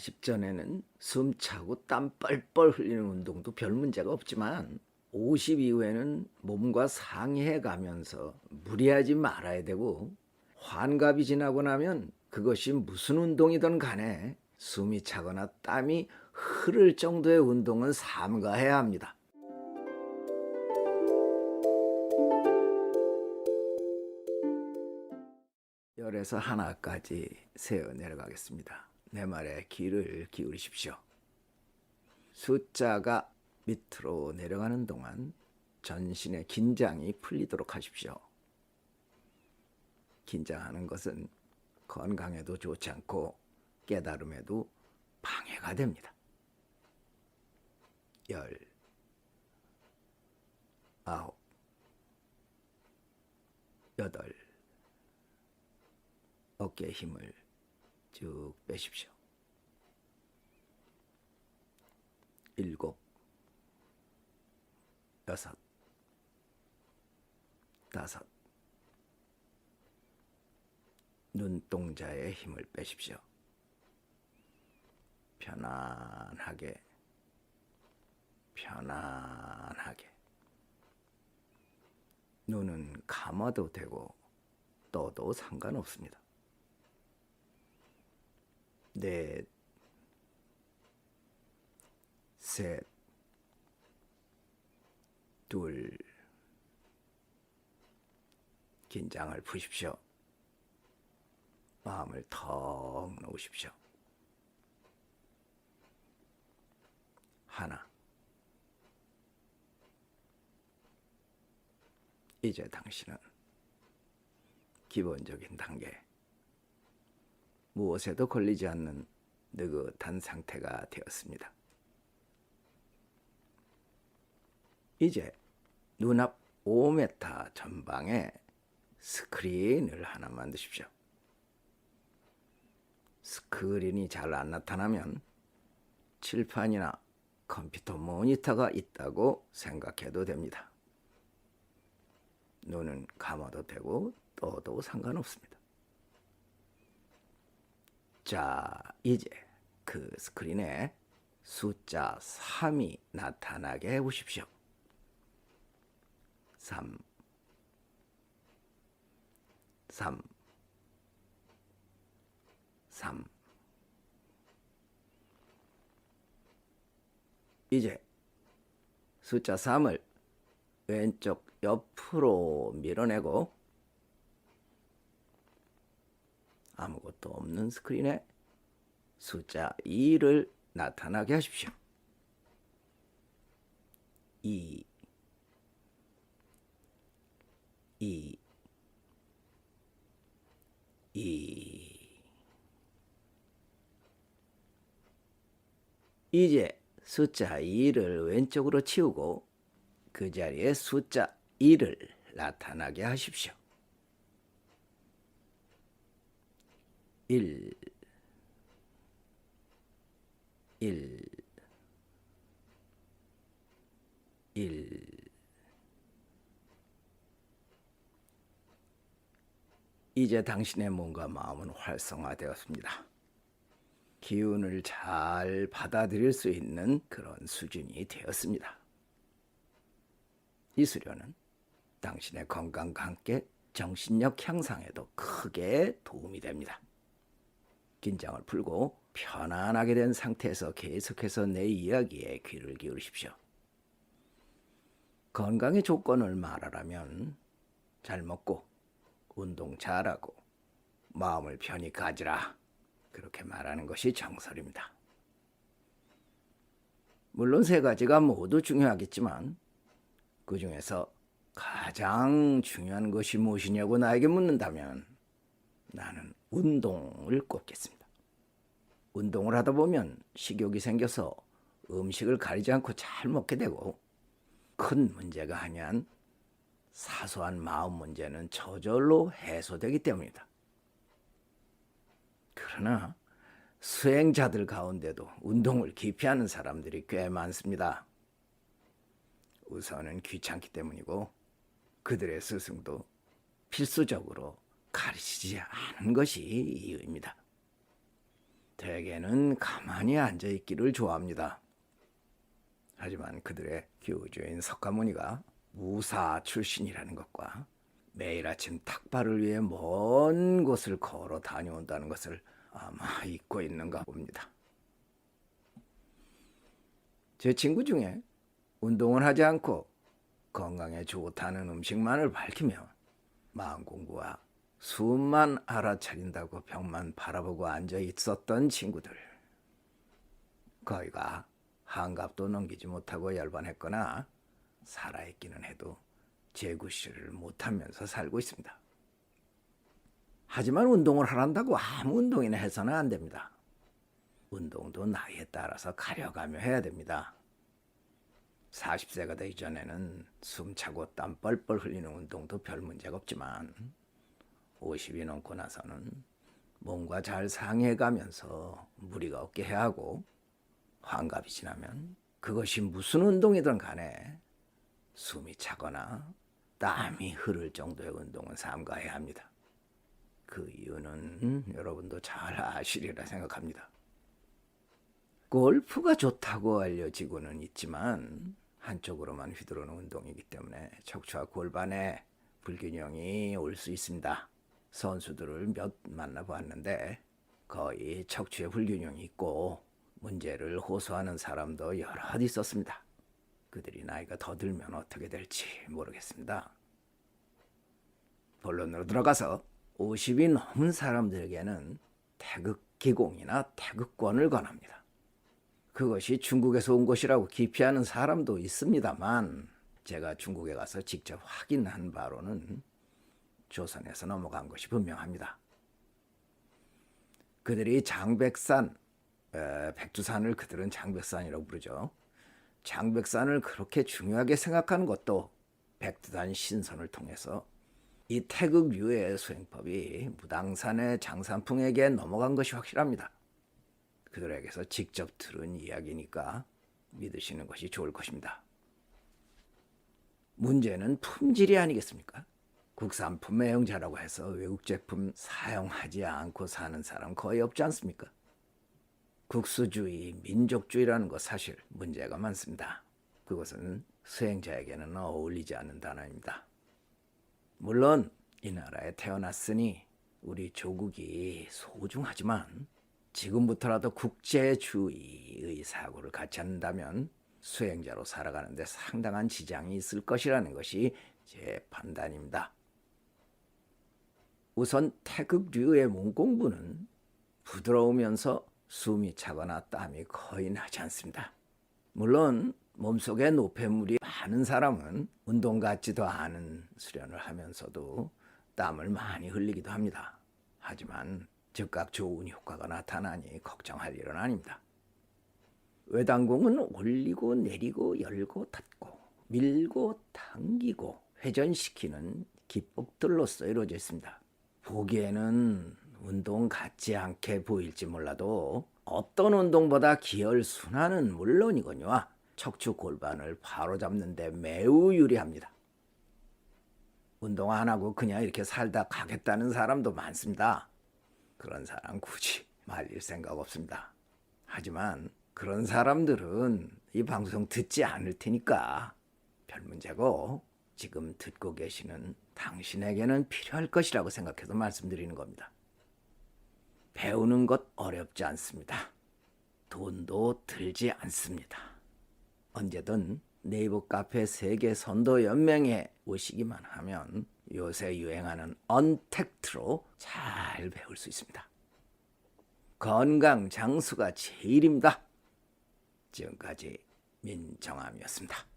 40 전에는 숨 차고 땀 뻘뻘 흘리는 운동도 별 문제가 없지만 50 이후에는 몸과 상이해 가면서 무리하지 말아야 되고, 환갑이 지나고 나면 그것이 무슨 운동이든 간에 숨이 차거나 땀이 흐를 정도의 운동은 삼가해야 합니다. 열에서 하나까지 세어 내려가겠습니다. 내 말에 귀를 기울이십시오. 숫자가 밑으로 내려가는 동안 전신의 긴장이 풀리도록 하십시오. 긴장하는 것은 건강에도 좋지 않고 깨달음에도 방해가 됩니다. 10, 9, 8, 어깨에 힘을 쭉 빼십시오. 7, 6, 5, 눈동자에 힘을 빼십시오. 편안하게. 눈은 감아도 되고 떠도 상관없습니다. 4, 3, 2, 긴장을 푸십시오. 마음을 턱 놓으십시오. 1. 이제 당신은 기본적인 단계, 무엇에도 걸리지 않는 느긋한 상태가 되었습니다. 이제 눈앞 5m 전방에 스크린을 하나 만드십시오. 스크린이 잘 안 나타나면 칠판이나 컴퓨터 모니터가 있다고 생각해도 됩니다. 눈은 감아도 되고 떠도 상관없습니다. 자, 이제 그 스크린에 숫자 3이 나타나게 해보십시오. 3, 3, 3. 이제 숫자 3을 왼쪽 옆으로 밀어내고 아무것도 없는 스크린에 숫자 2를 나타나게 하십시오. 2, 2, 2. 이제 숫자 2를 왼쪽으로 치우고 그 자리에 숫자 1을 나타나게 하십시오. 1, 1, 1. 이제 당신의 몸과 마음은 활성화되었습니다. 기운을 잘 받아들일 수 있는 그런 수준이 되었습니다. 이 수련은 당신의 건강과 함께 정신력 향상에도 크게 도움이 됩니다. 긴장을 풀고 편안하게 된 상태에서 계속해서 내 이야기에 귀를 기울이십시오. 건강의 조건을 말하라면 잘 먹고 운동 잘하고 마음을 편히 가지라, 그렇게 말하는 것이 정설입니다. 물론 3가지가 모두 중요하겠지만 그 중에서 가장 중요한 것이 무엇이냐고 나에게 묻는다면 나는 운동을 꼽겠습니다. 운동을 하다 보면 식욕이 생겨서 음식을 가리지 않고 잘 먹게 되고, 큰 문제가 아니한 사소한 마음 문제는 저절로 해소되기 때문이다. 그러나 수행자들 가운데도 운동을 기피하는 사람들이 꽤 많습니다. 우선은 귀찮기 때문이고 그들의 스승도 필수적으로 가르치지 않은 것이 이유입니다. 대개는 가만히 앉아있기를 좋아합니다. 하지만 그들의 교주인 석가모니가 무사 출신이라는 것과 매일 아침 탁발을 위해 먼 곳을 걸어 다녀온다는 것을 아마 잊고 있는가 봅니다. 제 친구 중에 운동을 하지 않고 건강에 좋다는 음식만을 밝히며 마음 공부와 숨만 알아차린다고 벽만 바라보고 앉아 있었던 친구들. 거의가 한갑도 넘기지 못하고 열반했거나 살아있기는 해도 재구실을 못하면서 살고 있습니다. 하지만 운동을 하란다고 아무 운동이나 해서는 안 됩니다. 운동도 나이에 따라서 가려가며 해야 됩니다. 40세가 되기 전에는 숨차고 땀 뻘뻘 흘리는 운동도 별 문제가 없지만 50이 넘고 나서는 몸과 잘 상해가면서 무리가 없게 해야 하고 환갑이 지나면 그것이 무슨 운동이든 간에 숨이 차거나 땀이 흐를 정도의 운동은 삼가해야 합니다. 그 이유는 여러분도 잘 아시리라 생각합니다. 골프가 좋다고 알려지고는 있지만 한쪽으로만 휘두르는 운동이기 때문에 척추와 골반에 불균형이 올 수 있습니다. 선수들을 몇 만나보았는데 거의 척추에 불균형이 있고 문제를 호소하는 사람도 여럿 있었습니다. 그들이 나이가 더 들면 어떻게 될지 모르겠습니다. 본론으로 들어가서 50이 넘은 사람들에게는 태극기공이나 태극권을 권합니다. 그것이 중국에서 온 것이라고 기피하는 사람도 있습니다만 제가 중국에 가서 직접 확인한 바로는 조선에서 넘어간 것이 분명합니다. 그들이 장백산, 백두산을 그들은 장백산이라고 부르죠. 장백산을 그렇게 중요하게 생각하는 것도 백두산 신선을 통해서 이 태극유의 수행법이 무당산의 장산풍에게 넘어간 것이 확실합니다. 그들에게서 직접 들은 이야기니까 믿으시는 것이 좋을 것입니다. 문제는 품질이 아니겠습니까? 국산품 애용자라고 해서 외국 제품 사용하지 않고 사는 사람 거의 없지 않습니까? 국수주의, 민족주의라는 것 사실 문제가 많습니다. 그것은 수행자에게는 어울리지 않는 단어입니다. 물론 이 나라에 태어났으니 우리 조국이 소중하지만 지금부터라도 국제주의의 사고를 갖지 않는다면 수행자로 살아가는 데 상당한 지장이 있을 것이라는 것이 제 판단입니다. 우선 태극류의 몸공부는 부드러우면서 숨이 차거나 땀이 거의 나지 않습니다. 물론 몸속에 노폐물이 많은 사람은 운동 같지도 않은 수련을 하면서도 땀을 많이 흘리기도 합니다. 하지만 즉각 좋은 효과가 나타나니 걱정할 일은 아닙니다. 외당공은 올리고 내리고 열고 닫고 밀고 당기고 회전시키는 기법들로서 이루어져 있습니다. 보기에는 운동 같지 않게 보일지 몰라도 어떤 운동보다 기혈순환은 물론이거니와 척추 골반을 바로잡는 데 매우 유리합니다. 운동 안 하고 그냥 이렇게 살다 가겠다는 사람도 많습니다. 그런 사람 굳이 말릴 생각 없습니다. 하지만 그런 사람들은 이 방송 듣지 않을 테니까 별 문제고 지금 듣고 계시는 당신에게는 필요할 것이라고 생각해서 말씀드리는 겁니다. 배우는 것 어렵지 않습니다. 돈도 들지 않습니다. 언제든 네이버 카페 세계선도연맹에 오시기만 하면 요새 유행하는 언택트로 잘 배울 수 있습니다. 건강 장수가 제일입니다. 지금까지 민정함이었습니다.